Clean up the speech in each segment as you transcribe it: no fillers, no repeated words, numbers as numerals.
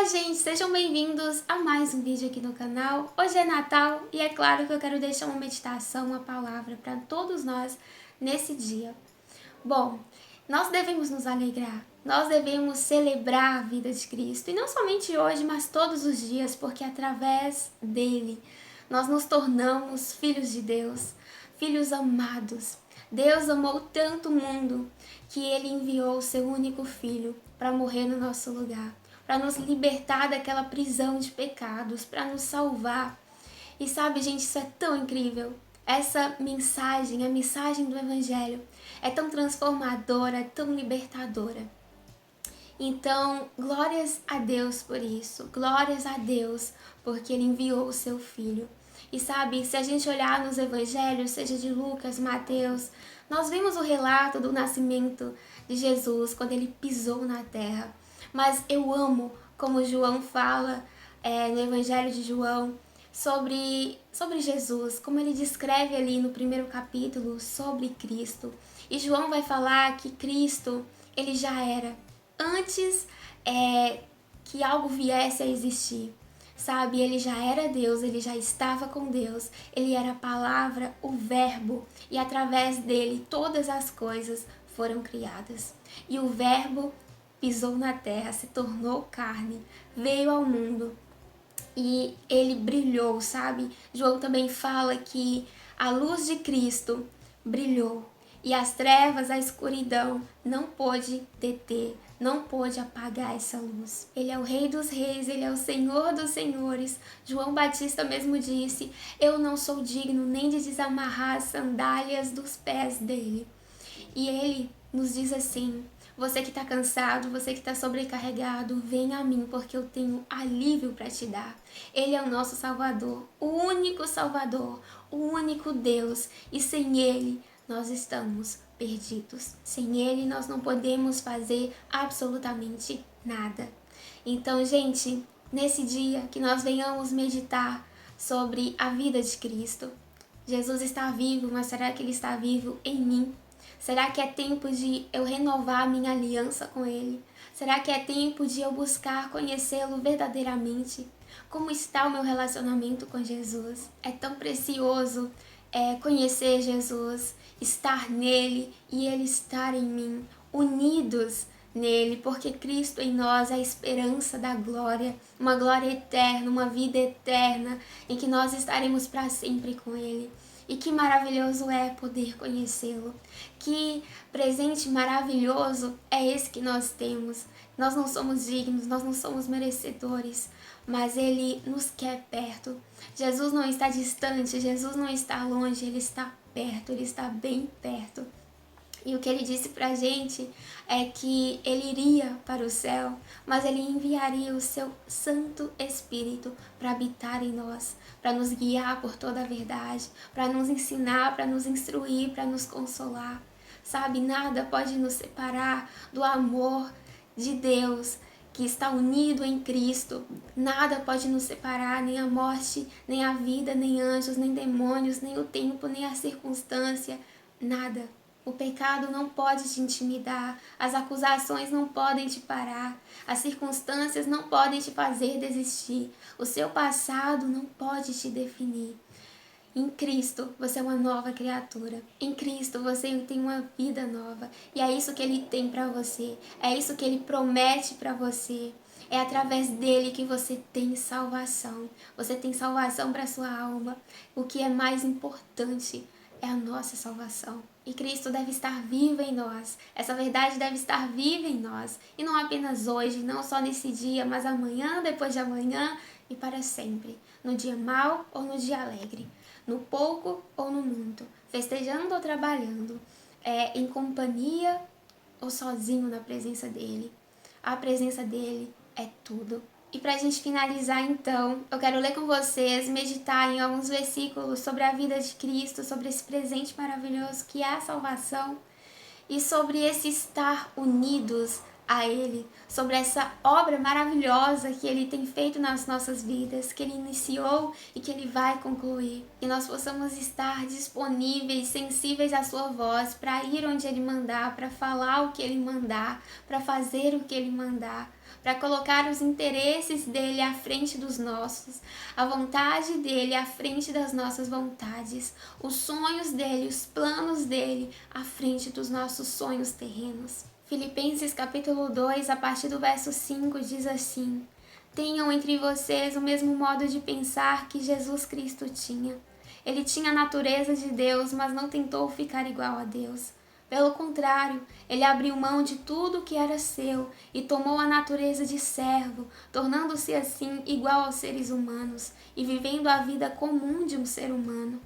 Olá, gente! Sejam bem-vindos a mais um vídeo aqui no canal. Hoje é Natal e é claro que eu quero deixar uma meditação, uma palavra para todos nós nesse dia. Bom, nós devemos nos alegrar, nós devemos celebrar a vida de Cristo. E não somente hoje, mas todos os dias, porque através dele nós nos tornamos filhos de Deus, filhos amados. Deus amou tanto o mundo que ele enviou o seu único filho para morrer no nosso lugar, para nos libertar daquela prisão de pecados, para nos salvar. E sabe, gente, isso é tão incrível. Essa mensagem, a mensagem do Evangelho, é tão transformadora, é tão libertadora. Então, glórias a Deus por isso, glórias a Deus porque Ele enviou o seu Filho. E sabe, se a gente olhar nos evangelhos, seja de Lucas, Mateus, nós vemos o relato do nascimento de Jesus, quando Ele pisou na terra. Mas eu amo como João fala no evangelho de João, sobre Jesus, como ele descreve ali no primeiro capítulo sobre Cristo. E João vai falar que Cristo, ele já era, antes que algo viesse a existir. Sabe, ele já era Deus, ele já estava com Deus, ele era a palavra, o verbo, e através dele todas as coisas foram criadas. E o verbo pisou na terra, se tornou carne, veio ao mundo e ele brilhou, sabe? João também fala que a luz de Cristo brilhou e as trevas, a escuridão não pôde deter, não pôde apagar essa luz. Ele é o Rei dos Reis, ele é o Senhor dos Senhores. João Batista mesmo disse: eu não sou digno nem de desamarrar as sandálias dos pés dele. E ele nos diz assim: você que está cansado, você que está sobrecarregado, venha a mim, porque eu tenho alívio para te dar. Ele é o nosso Salvador, o único Deus, e sem Ele nós estamos perdidos. Sem Ele nós não podemos fazer absolutamente nada. Então, gente, nesse dia que nós venhamos meditar sobre a vida de Cristo. Jesus está vivo, mas será que Ele está vivo em mim? Será que é tempo de eu renovar a minha aliança com Ele? Será que é tempo de eu buscar conhecê-lo verdadeiramente? Como está o meu relacionamento com Jesus? É tão precioso conhecer Jesus, estar nele e Ele estar em mim, unidos nele, porque Cristo em nós é a esperança da glória, uma glória eterna, uma vida eterna, em que nós estaremos para sempre com Ele. E que maravilhoso é poder conhecê-lo. Que presente maravilhoso é esse que nós temos. Nós não somos dignos, nós não somos merecedores, mas Ele nos quer perto. Jesus não está distante, Jesus não está longe, Ele está perto, Ele está bem perto. E o que Ele disse pra gente é que Ele iria para o céu, mas Ele enviaria o seu Santo Espírito para habitar em nós, para nos guiar por toda a verdade, para nos ensinar, para nos instruir, para nos consolar. Sabe, nada pode nos separar do amor de Deus que está unido em Cristo. Nada pode nos separar, nem a morte, nem a vida, nem anjos, nem demônios, nem o tempo, nem a circunstância, nada. O pecado não pode te intimidar, as acusações não podem te parar, as circunstâncias não podem te fazer desistir, o seu passado não pode te definir. Em Cristo você é uma nova criatura, em Cristo você tem uma vida nova e é isso que Ele tem para você, é isso que Ele promete para você. É através dele que você tem salvação para sua alma. O que é mais importante é a nossa salvação. E Cristo deve estar vivo em nós. Essa verdade deve estar viva em nós. E não apenas hoje, não só nesse dia, mas amanhã, depois de amanhã e para sempre. No dia mau ou no dia alegre. No pouco ou no muito. Festejando ou trabalhando. Em companhia ou sozinho na presença dele. A presença dele é tudo. E para a gente finalizar então, eu quero ler com vocês, meditar em alguns versículos sobre a vida de Cristo, sobre esse presente maravilhoso que é a salvação e sobre esse estar unidos a Ele, sobre essa obra maravilhosa que Ele tem feito nas nossas vidas, que Ele iniciou e que Ele vai concluir. Que nós possamos estar disponíveis, sensíveis à sua voz, para ir onde Ele mandar, para falar o que Ele mandar, para fazer o que Ele mandar, para colocar os interesses dele à frente dos nossos, a vontade dele à frente das nossas vontades, os sonhos dele, os planos dele à frente dos nossos sonhos terrenos. Filipenses capítulo 2, a partir do verso 5, diz assim: tenham entre vocês o mesmo modo de pensar que Jesus Cristo tinha. Ele tinha a natureza de Deus, mas não tentou ficar igual a Deus. Pelo contrário, ele abriu mão de tudo que era seu e tomou a natureza de servo, tornando-se assim igual aos seres humanos e vivendo a vida comum de um ser humano.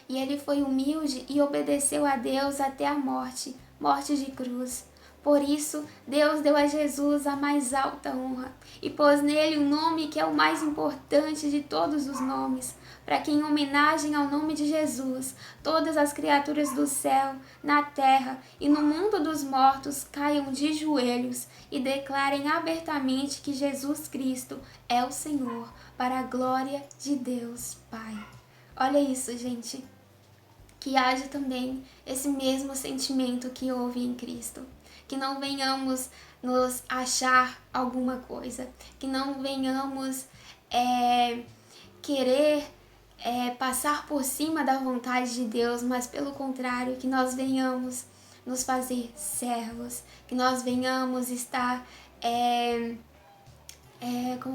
E ele foi humilde e obedeceu a Deus até a morte, morte de cruz. Por isso, Deus deu a Jesus a mais alta honra e pôs nele o nome que é o mais importante de todos os nomes, para que, em homenagem ao nome de Jesus, todas as criaturas do céu, na terra e no mundo dos mortos caiam de joelhos e declarem abertamente que Jesus Cristo é o Senhor, para a glória de Deus Pai. Olha isso, gente. Que haja também esse mesmo sentimento que houve em Cristo. Que não venhamos nos achar alguma coisa, que não venhamos querer passar por cima da vontade de Deus, mas pelo contrário, que nós venhamos nos fazer servos, que nós venhamos estar,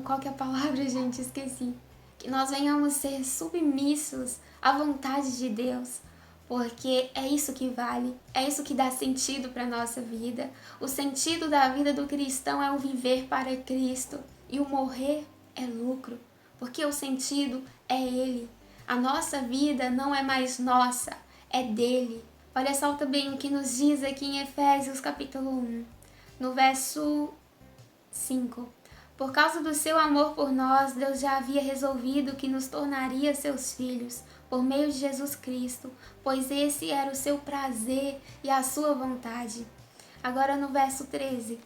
qual que é a palavra, gente? Esqueci. Que nós venhamos ser submissos à vontade de Deus, porque é isso que vale, é isso que dá sentido para a nossa vida. O sentido da vida do cristão é o viver para Cristo e o morrer é lucro, porque o sentido é Ele. A nossa vida não é mais nossa, é dele. Olha só também o que nos diz aqui em Efésios capítulo 1, no verso 5. Por causa do seu amor por nós, Deus já havia resolvido que nos tornaria seus filhos, por meio de Jesus Cristo, pois esse era o seu prazer e a sua vontade. Agora no verso 13.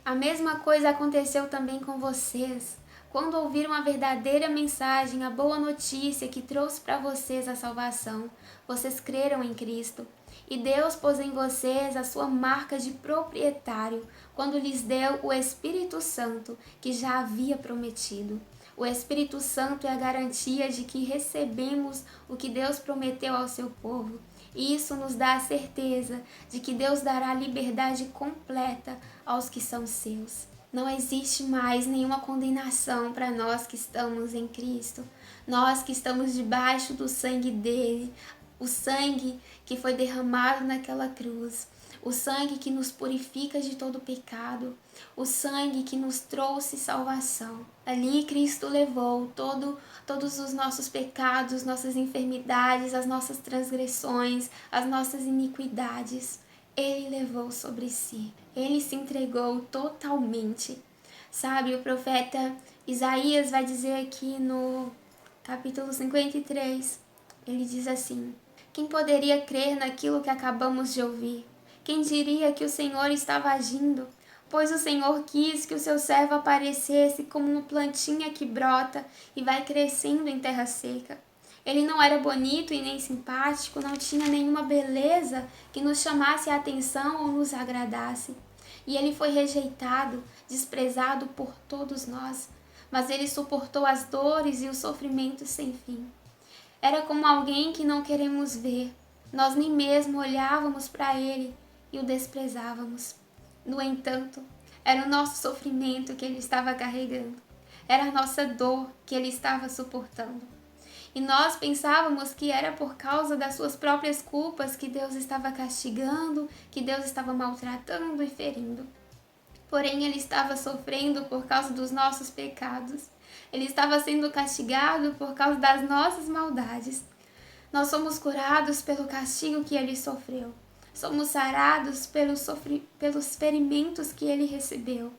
A mesma coisa aconteceu também com vocês, quando ouviram a verdadeira mensagem, a boa notícia que trouxe para vocês a salvação. Vocês creram em Cristo. E Deus pôs em vocês a sua marca de proprietário, quando lhes deu o Espírito Santo, que já havia prometido. O Espírito Santo é a garantia de que recebemos o que Deus prometeu ao seu povo. E isso nos dá a certeza de que Deus dará liberdade completa aos que são seus. Não existe mais nenhuma condenação para nós que estamos em Cristo. Nós que estamos debaixo do sangue dele, o sangue que foi derramado naquela cruz, o sangue que nos purifica de todo pecado, o sangue que nos trouxe salvação. Ali Cristo levou todos os nossos pecados, nossas enfermidades, as nossas transgressões, as nossas iniquidades. Ele levou sobre si. Ele se entregou totalmente. Sabe, o profeta Isaías vai dizer aqui no capítulo 53, ele diz assim: quem poderia crer naquilo que acabamos de ouvir? Quem diria que o Senhor estava agindo? Pois o Senhor quis que o seu servo aparecesse como uma plantinha que brota e vai crescendo em terra seca. Ele não era bonito e nem simpático, não tinha nenhuma beleza que nos chamasse a atenção ou nos agradasse. E ele foi rejeitado, desprezado por todos nós, mas ele suportou as dores e os sofrimentos sem fim. Era como alguém que não queremos ver. Nós nem mesmo olhávamos para ele e o desprezávamos. No entanto, era o nosso sofrimento que ele estava carregando. Era a nossa dor que ele estava suportando. E nós pensávamos que era por causa das suas próprias culpas que Deus estava castigando, que Deus estava maltratando e ferindo. Porém, ele estava sofrendo por causa dos nossos pecados. Ele estava sendo castigado por causa das nossas maldades. Nós somos curados pelo castigo que ele sofreu. Somos sarados pelos ferimentos que ele recebeu.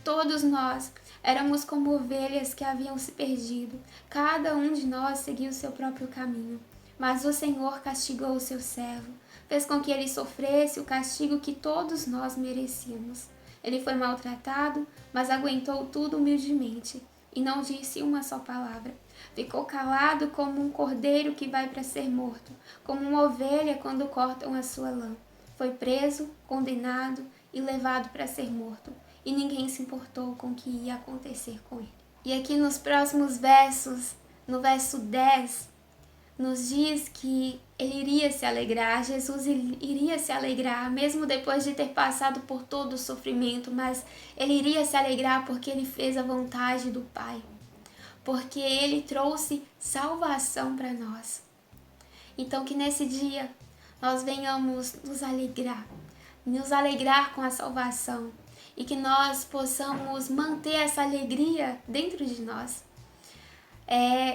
Todos nós éramos como ovelhas que haviam se perdido. Cada um de nós seguiu o seu próprio caminho. Mas o Senhor castigou o seu servo. Fez com que ele sofresse o castigo que todos nós merecíamos. Ele foi maltratado, mas aguentou tudo humildemente e não disse uma só palavra. Ficou calado como um cordeiro que vai para ser morto, como uma ovelha quando cortam a sua lã. Foi preso, condenado e levado para ser morto. e ninguém se importou com o que ia acontecer com ele. E aqui nos próximos versos, no verso 10, nos diz que ele iria se alegrar, Jesus iria se alegrar, mesmo depois de ter passado por todo o sofrimento, mas ele iria se alegrar porque ele fez a vontade do Pai, porque ele trouxe salvação para nós. Então que nesse dia nós venhamos nos alegrar com a salvação e que nós possamos manter essa alegria dentro de nós.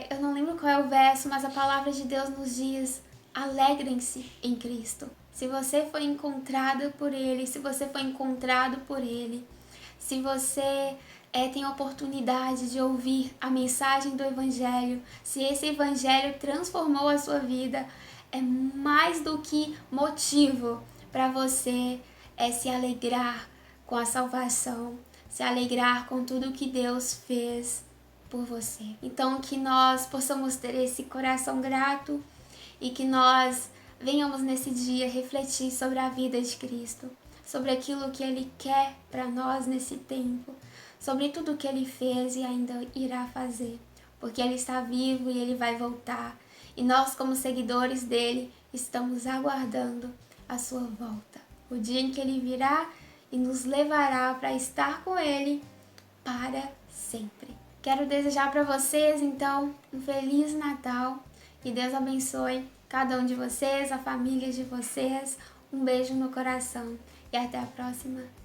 Eu não lembro qual é o verso, mas a palavra de Deus nos diz: alegrem-se em Cristo. Se você foi encontrado por Ele, se você foi encontrado por Ele, se você tem a oportunidade de ouvir a mensagem do Evangelho, se esse Evangelho transformou a sua vida, é mais do que motivo para você se alegrar com a salvação, se alegrar com tudo que Deus fez por você. Então que nós possamos ter esse coração grato e que nós venhamos nesse dia refletir sobre a vida de Cristo, sobre aquilo que Ele quer para nós nesse tempo, sobre tudo que Ele fez e ainda irá fazer, porque Ele está vivo e Ele vai voltar. E nós, como seguidores dele, estamos aguardando a sua volta, o dia em que Ele virá e nos levará para estar com Ele para sempre. Quero desejar para vocês, então, um Feliz Natal e Deus abençoe cada um de vocês, a família de vocês. Um beijo no coração e até a próxima.